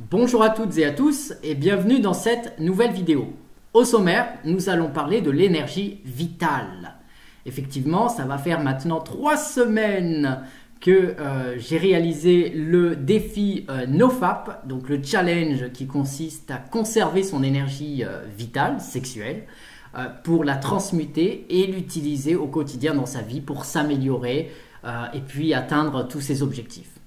Bonjour à toutes et à tous et bienvenue dans cette nouvelle vidéo. Au sommaire, nous allons parler de l'énergie vitale. Effectivement, ça va faire maintenant 3 semaines que j'ai réalisé le défi NoFap, donc le challenge qui consiste à conserver son énergie vitale, sexuelle, pour la transmuter et l'utiliser au quotidien dans sa vie pour s'améliorer et puis atteindre tous ses objectifs.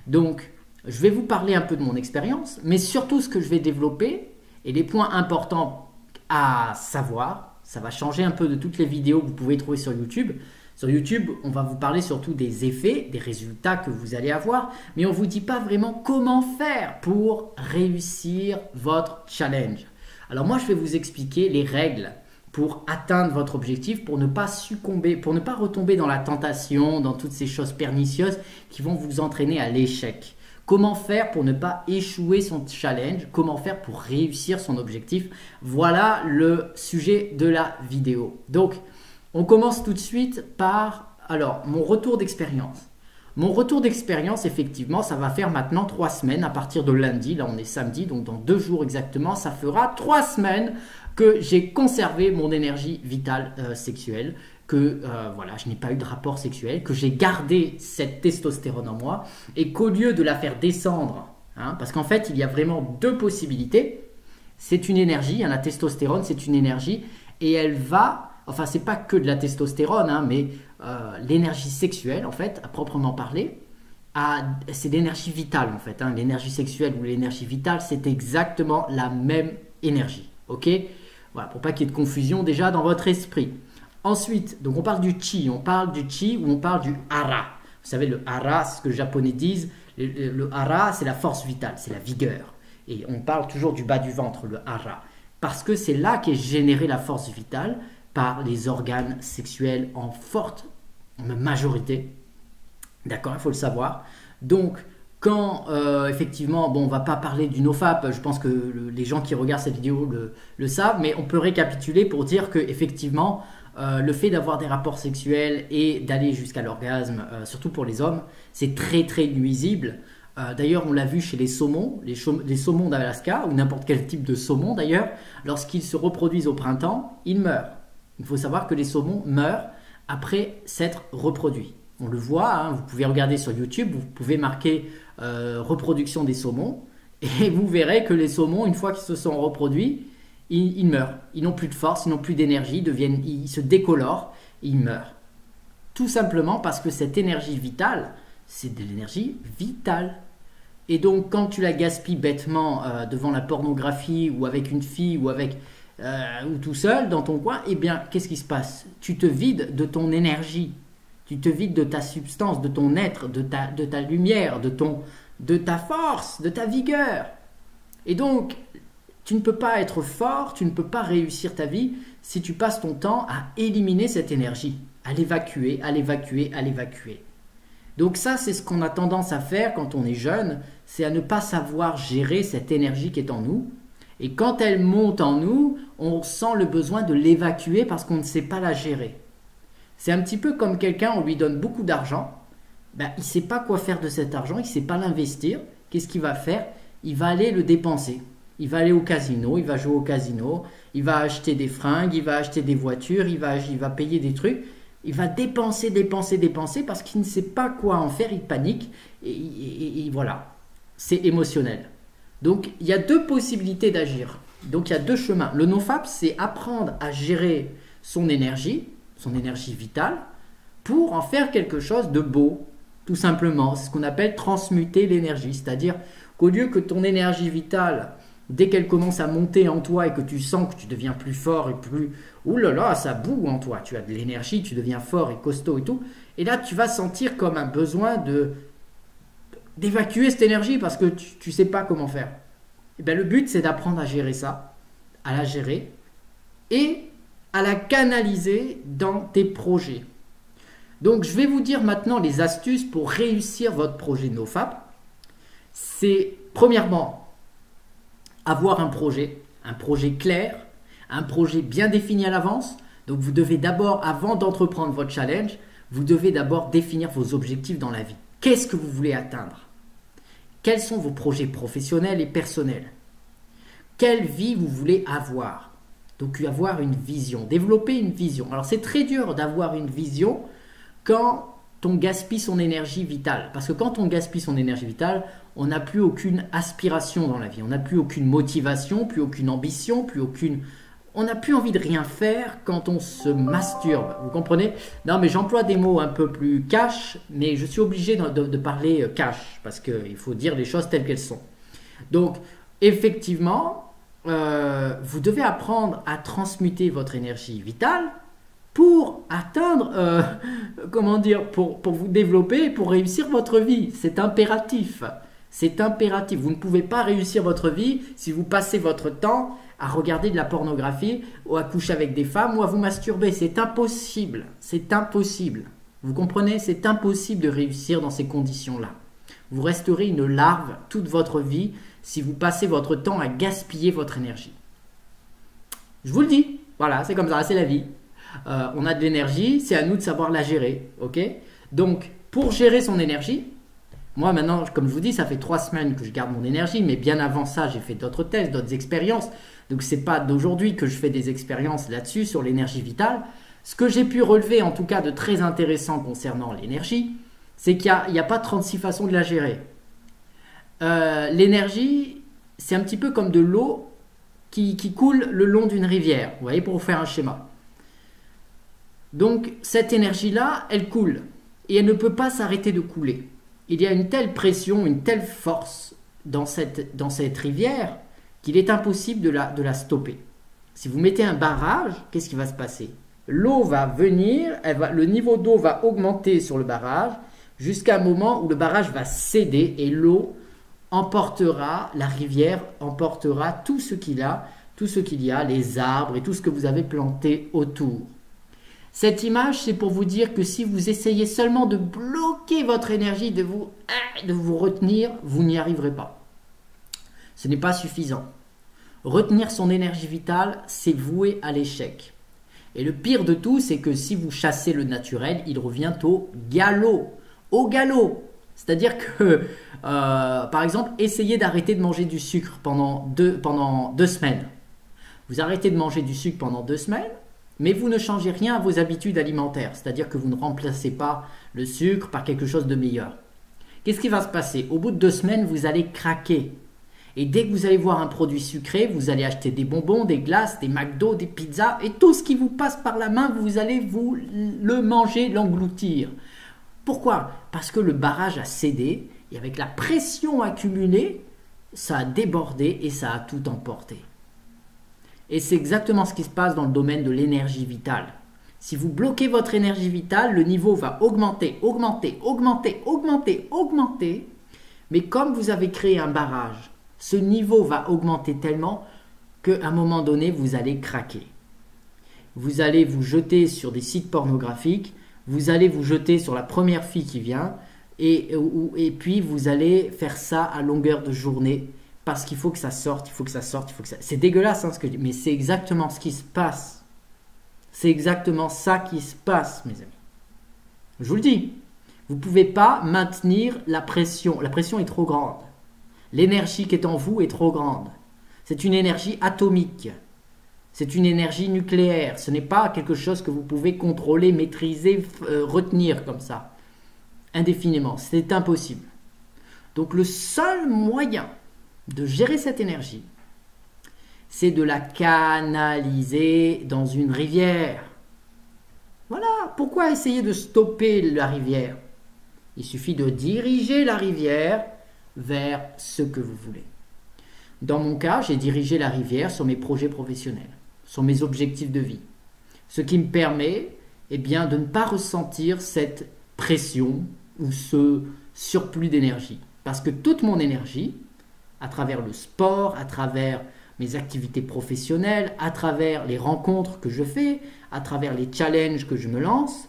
Donc, je vais vous parler un peu de mon expérience, mais surtout ce que je vais développer et les points importants à savoir. Ça va changer un peu de toutes les vidéos que vous pouvez trouver sur YouTube. Sur YouTube, on va vous parler surtout des effets, des résultats que vous allez avoir, mais on ne vous dit pas vraiment comment faire pour réussir votre challenge. Alors moi, je vais vous expliquer les règles pour atteindre votre objectif, pour ne pas succomber, pour ne pas retomber dans la tentation, dans toutes ces choses pernicieuses qui vont vous entraîner à l'échec. Comment faire pour ne pas échouer son challenge? Comment faire pour réussir son objectif? Voilà le sujet de la vidéo. Donc, on commence tout de suite par mon retour d'expérience. Mon retour d'expérience, effectivement, ça va faire maintenant 3 semaines à partir de lundi. Là, on est samedi, donc dans 2 jours exactement, ça fera 3 semaines que j'ai conservé mon énergie vitale sexuelle, que je n'ai pas eu de rapport sexuel, que j'ai gardé cette testostérone en moi et qu'au lieu de la faire descendre, parce qu'en fait, il y a vraiment 2 possibilités. C'est une énergie, la testostérone, c'est une énergie et elle va, enfin, c'est pas que de la testostérone, mais l'énergie sexuelle, en fait, à proprement parler, c'est l'énergie vitale, en fait. L'énergie sexuelle ou l'énergie vitale, c'est exactement la même énergie. Ok? Voilà, pour pas qu'il y ait de confusion déjà dans votre esprit. Ensuite, donc on parle du chi ou on parle du hara. Vous savez, le hara, c'est ce que les japonais disent. Le hara, c'est la force vitale, c'est la vigueur. Et on parle toujours du bas du ventre, le hara. Parce que c'est là qu'est générée la force vitale par les organes sexuels en forte majorité. D'accord, il faut le savoir. Donc, quand effectivement, on ne va pas parler du NoFap, je pense que les gens qui regardent cette vidéo le savent, mais on peut récapituler pour dire que effectivement, le fait d'avoir des rapports sexuels et d'aller jusqu'à l'orgasme, surtout pour les hommes, c'est très très nuisible. D'ailleurs, on l'a vu chez les saumons, les saumons d'Alaska, ou n'importe quel type de saumon d'ailleurs, lorsqu'ils se reproduisent au printemps, ils meurent. Il faut savoir que les saumons meurent après s'être reproduits. On le voit, vous pouvez regarder sur YouTube, vous pouvez marquer reproduction des saumons, et vous verrez que les saumons, une fois qu'ils se sont reproduits, ils meurent. Ils n'ont plus de force, ils n'ont plus d'énergie, ils se décolorent, et ils meurent. Tout simplement parce que cette énergie vitale, c'est de l'énergie vitale. Et donc, quand tu la gaspilles bêtement devant la pornographie, ou avec une fille, ou tout seul dans ton coin, eh bien, qu'est-ce qui se passe? Tu te vides de ton énergie. Tu te vides de ta substance, de ton être, de ta lumière, de ta force, de ta vigueur. Et donc, tu ne peux pas être fort, tu ne peux pas réussir ta vie si tu passes ton temps à éliminer cette énergie, à l'évacuer, à l'évacuer, à l'évacuer. Donc ça, c'est ce qu'on a tendance à faire quand on est jeune, c'est à ne pas savoir gérer cette énergie qui est en nous. Et quand elle monte en nous, on sent le besoin de l'évacuer parce qu'on ne sait pas la gérer. C'est un petit peu comme quelqu'un, on lui donne beaucoup d'argent, il ne sait pas quoi faire de cet argent, il ne sait pas l'investir. Qu'est-ce qu'il va faire? Il va aller le dépenser. Il va aller au casino, il va jouer au casino, il va acheter des fringues, il va acheter des voitures, il va payer des trucs. Il va dépenser parce qu'il ne sait pas quoi en faire, il panique et voilà, c'est émotionnel. Donc il y a 2 possibilités d'agir, donc il y a 2 chemins. Le NoFap, c'est apprendre à gérer son énergie vitale, pour en faire quelque chose de beau, tout simplement. C'est ce qu'on appelle transmuter l'énergie, c'est-à-dire qu'au lieu que ton énergie vitale, dès qu'elle commence à monter en toi et que tu sens que tu deviens plus fort et plus... Ouh là là, ça boue en toi, tu as de l'énergie, tu deviens fort et costaud et tout. Et là, tu vas sentir comme un besoin d'évacuer cette énergie parce que tu ne sais pas comment faire. Et bien, le but, c'est d'apprendre à gérer ça, à la gérer et à la canaliser dans tes projets. Donc, je vais vous dire maintenant les astuces pour réussir votre projet NoFap. C'est, premièrement, avoir un projet clair, un projet bien défini à l'avance. Donc, vous devez d'abord, avant d'entreprendre votre challenge, vous devez d'abord définir vos objectifs dans la vie. Qu'est-ce que vous voulez atteindre? Quels sont vos projets professionnels et personnels? Quelle vie vous voulez avoir? Donc avoir une vision, développer une vision. Alors c'est très dur d'avoir une vision quand on gaspille son énergie vitale. Parce que quand on gaspille son énergie vitale, on n'a plus aucune aspiration dans la vie. On n'a plus aucune motivation, plus aucune ambition, on n'a plus envie de rien faire quand on se masturbe. Vous comprenez? Non, mais j'emploie des mots un peu plus cash, mais je suis obligé de parler cash parce qu'il faut dire les choses telles qu'elles sont. Donc, effectivement, vous devez apprendre à transmuter votre énergie vitale pour atteindre, pour vous développer, pour réussir votre vie. C'est impératif. C'est impératif. Vous ne pouvez pas réussir votre vie si vous passez votre temps à regarder de la pornographie ou à coucher avec des femmes ou à vous masturber. C'est impossible. C'est impossible. Vous comprenez? C'est impossible de réussir dans ces conditions-là. Vous resterez une larve toute votre vie si vous passez votre temps à gaspiller votre énergie. Je vous le dis. Voilà, c'est comme ça, c'est la vie. On a de l'énergie, c'est à nous de savoir la gérer. Ok? Donc, pour gérer son énergie, moi maintenant, comme je vous dis, ça fait 3 semaines que je garde mon énergie, mais bien avant ça, j'ai fait d'autres tests, d'autres expériences. Donc, ce n'est pas d'aujourd'hui que je fais des expériences là-dessus, sur l'énergie vitale. Ce que j'ai pu relever, en tout cas, de très intéressant concernant l'énergie, c'est qu'il n'y a pas 36 façons de la gérer. L'énergie, c'est un petit peu comme de l'eau qui coule le long d'une rivière. Vous voyez, pour vous faire un schéma. Donc, cette énergie-là, elle coule. Et elle ne peut pas s'arrêter de couler. Il y a une telle pression, une telle force dans cette rivière qu'il est impossible de la stopper. Si vous mettez un barrage, qu'est-ce qui va se passer? L'eau va venir, le niveau d'eau va augmenter sur le barrage jusqu'à un moment où le barrage va céder et l'eau emportera, la rivière emportera tout ce qu'il y a, les arbres et tout ce que vous avez planté autour. Cette image, c'est pour vous dire que si vous essayez seulement de bloquer votre énergie, de vous retenir, vous n'y arriverez pas. Ce n'est pas suffisant. Retenir son énergie vitale, c'est voué à l'échec. Et le pire de tout, c'est que si vous chassez le naturel, il revient au galop. Au galop. C'est-à-dire que, par exemple, essayez d'arrêter de manger du sucre pendant 2 semaines. Vous arrêtez de manger du sucre pendant 2 semaines, mais vous ne changez rien à vos habitudes alimentaires. C'est-à-dire que vous ne remplacez pas le sucre par quelque chose de meilleur. Qu'est-ce qui va se passer? Au bout de 2 semaines, vous allez craquer. Et dès que vous allez voir un produit sucré, vous allez acheter des bonbons, des glaces, des McDo, des pizzas, et tout ce qui vous passe par la main, vous allez le manger, l'engloutir. Pourquoi? Parce que le barrage a cédé, et avec la pression accumulée, ça a débordé et ça a tout emporté. Et c'est exactement ce qui se passe dans le domaine de l'énergie vitale. Si vous bloquez votre énergie vitale, le niveau va augmenter, augmenter, augmenter, augmenter, augmenter. Mais comme vous avez créé un barrage, ce niveau va augmenter tellement qu'à un moment donné, vous allez craquer. Vous allez vous jeter sur des sites pornographiques, vous allez vous jeter sur la première fille qui vient, et puis vous allez faire ça à longueur de journée, parce qu'il faut que ça sorte, il faut que ça sorte, il faut que ça... C'est dégueulasse ce que je dis, mais c'est exactement ce qui se passe. C'est exactement ça qui se passe, mes amis. Je vous le dis, vous ne pouvez pas maintenir la pression. La pression est trop grande. L'énergie qui est en vous est trop grande. C'est une énergie atomique. C'est une énergie nucléaire. Ce n'est pas quelque chose que vous pouvez contrôler, maîtriser, retenir comme ça, indéfiniment. C'est impossible. Donc le seul moyen de gérer cette énergie, c'est de la canaliser dans une rivière. Voilà. Pourquoi essayer de stopper la rivière? Il suffit de diriger la rivière vers ce que vous voulez. Dans mon cas, j'ai dirigé la rivière sur mes projets professionnels, sur mes objectifs de vie. Ce qui me permet bien, de ne pas ressentir cette pression ou ce surplus d'énergie. Parce que toute mon énergie, à travers le sport, à travers mes activités professionnelles, à travers les rencontres que je fais, à travers les challenges que je me lance,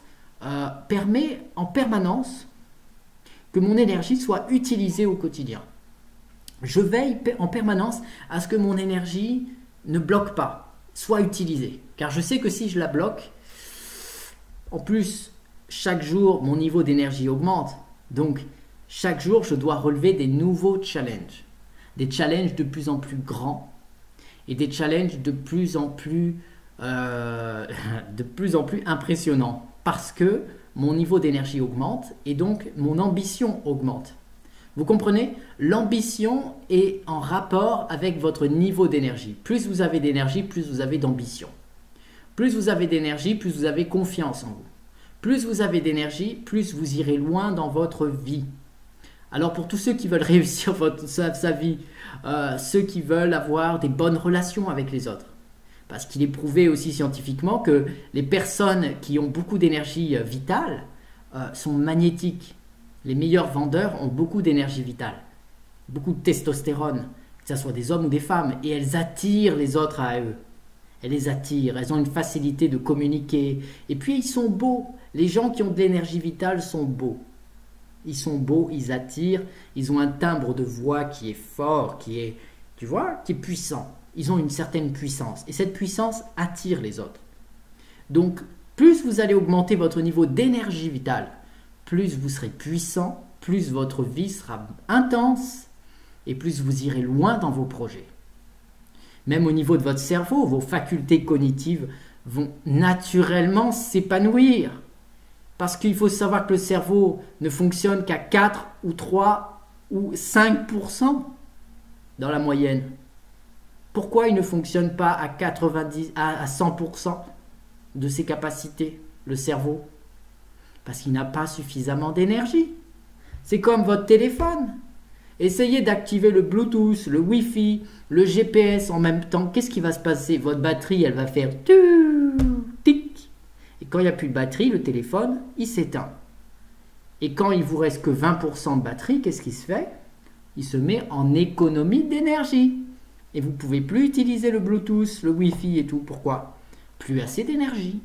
permet en permanence que mon énergie soit utilisée au quotidien. Je veille en permanence à ce que mon énergie ne bloque pas, soit utilisée. Car je sais que si je la bloque, en plus, chaque jour, mon niveau d'énergie augmente. Donc, Chaque jour, je dois relever des nouveaux challenges. Des challenges de plus en plus grands et des challenges de plus en plus impressionnants. Parce que mon niveau d'énergie augmente et donc mon ambition augmente. Vous comprenez? L'ambition est en rapport avec votre niveau d'énergie. Plus vous avez d'énergie, plus vous avez d'ambition. Plus vous avez d'énergie, plus vous avez confiance en vous. Plus vous avez d'énergie, plus vous irez loin dans votre vie. Alors pour tous ceux qui veulent réussir sa vie, ceux qui veulent avoir des bonnes relations avec les autres, parce qu'il est prouvé aussi scientifiquement que les personnes qui ont beaucoup d'énergie vitale sont magnétiques. Les meilleurs vendeurs ont beaucoup d'énergie vitale, beaucoup de testostérone, que ce soit des hommes ou des femmes, et elles attirent les autres à eux. Elles les attirent, elles ont une facilité de communiquer, et puis ils sont beaux. Les gens qui ont de l'énergie vitale sont beaux. Ils sont beaux, ils attirent, ils ont un timbre de voix qui est fort, qui est puissant. Ils ont une certaine puissance. Et cette puissance attire les autres. Donc, plus vous allez augmenter votre niveau d'énergie vitale, plus vous serez puissant, plus votre vie sera intense et plus vous irez loin dans vos projets. Même au niveau de votre cerveau, vos facultés cognitives vont naturellement s'épanouir. Parce qu'il faut savoir que le cerveau ne fonctionne qu'à 4 ou 3 ou 5% dans la moyenne. Pourquoi il ne fonctionne pas à 100% de ses capacités, le cerveau? Parce qu'il n'a pas suffisamment d'énergie. C'est comme votre téléphone. Essayez d'activer le Bluetooth, le Wi-Fi, le GPS en même temps. Qu'est-ce qui va se passer? Votre batterie, elle va faire tic. Et quand il n'y a plus de batterie, le téléphone, il s'éteint. Et quand il vous reste que 20% de batterie, qu'est-ce qui se fait? Il se met en économie d'énergie. Et vous ne pouvez plus utiliser le Bluetooth, le Wi-Fi et tout. Pourquoi? Plus assez d'énergie.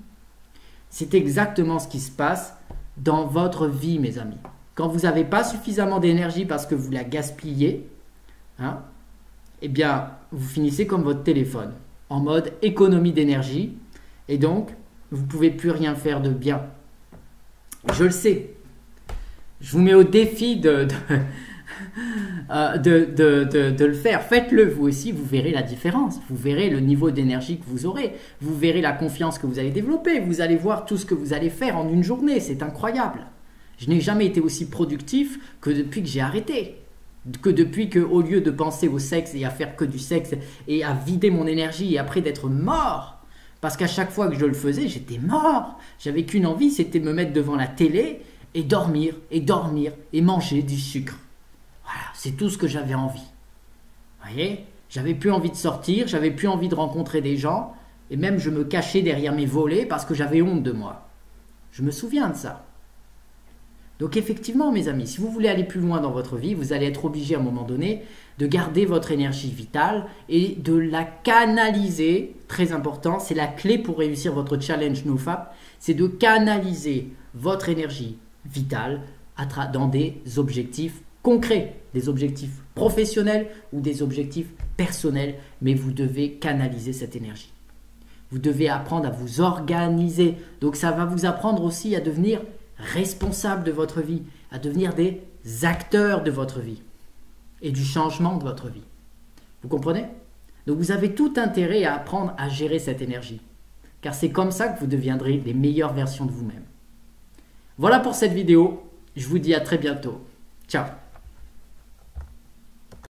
C'est exactement ce qui se passe dans votre vie, mes amis. Quand vous n'avez pas suffisamment d'énergie parce que vous la gaspillez, eh bien, vous finissez comme votre téléphone, en mode économie d'énergie. Et donc, vous ne pouvez plus rien faire de bien. Je le sais. Je vous mets au défi de le faire. Faites-le vous aussi, vous verrez la différence. Vous verrez le niveau d'énergie que vous aurez. Vous verrez la confiance que vous allez développer. Vous allez voir tout ce que vous allez faire en une journée. C'est incroyable. Je n'ai jamais été aussi productif que depuis que j'ai arrêté. Que depuis que, au lieu de penser au sexe et à faire que du sexe et à vider mon énergie et après d'être mort, parce qu'à chaque fois que je le faisais, j'étais mort. J'avais qu'une envie, c'était de me mettre devant la télé et dormir et manger du sucre. Voilà, c'est tout ce que j'avais envie. Vous voyez? J'avais plus envie de sortir, j'avais plus envie de rencontrer des gens et même je me cachais derrière mes volets parce que j'avais honte de moi. Je me souviens de ça. Donc effectivement, mes amis, si vous voulez aller plus loin dans votre vie, vous allez être obligé à un moment donné de garder votre énergie vitale et de la canaliser. Très important, c'est la clé pour réussir votre challenge NoFap, c'est de canaliser votre énergie vitale dans des objectifs concrets, des objectifs professionnels ou des objectifs personnels, mais vous devez canaliser cette énergie. Vous devez apprendre à vous organiser. Donc ça va vous apprendre aussi à devenir responsable de votre vie, à devenir des acteurs de votre vie et du changement de votre vie. Vous comprenez? Donc vous avez tout intérêt à apprendre à gérer cette énergie, car c'est comme ça que vous deviendrez les meilleures versions de vous-même. Voilà pour cette vidéo. Je vous dis à très bientôt. Ciao!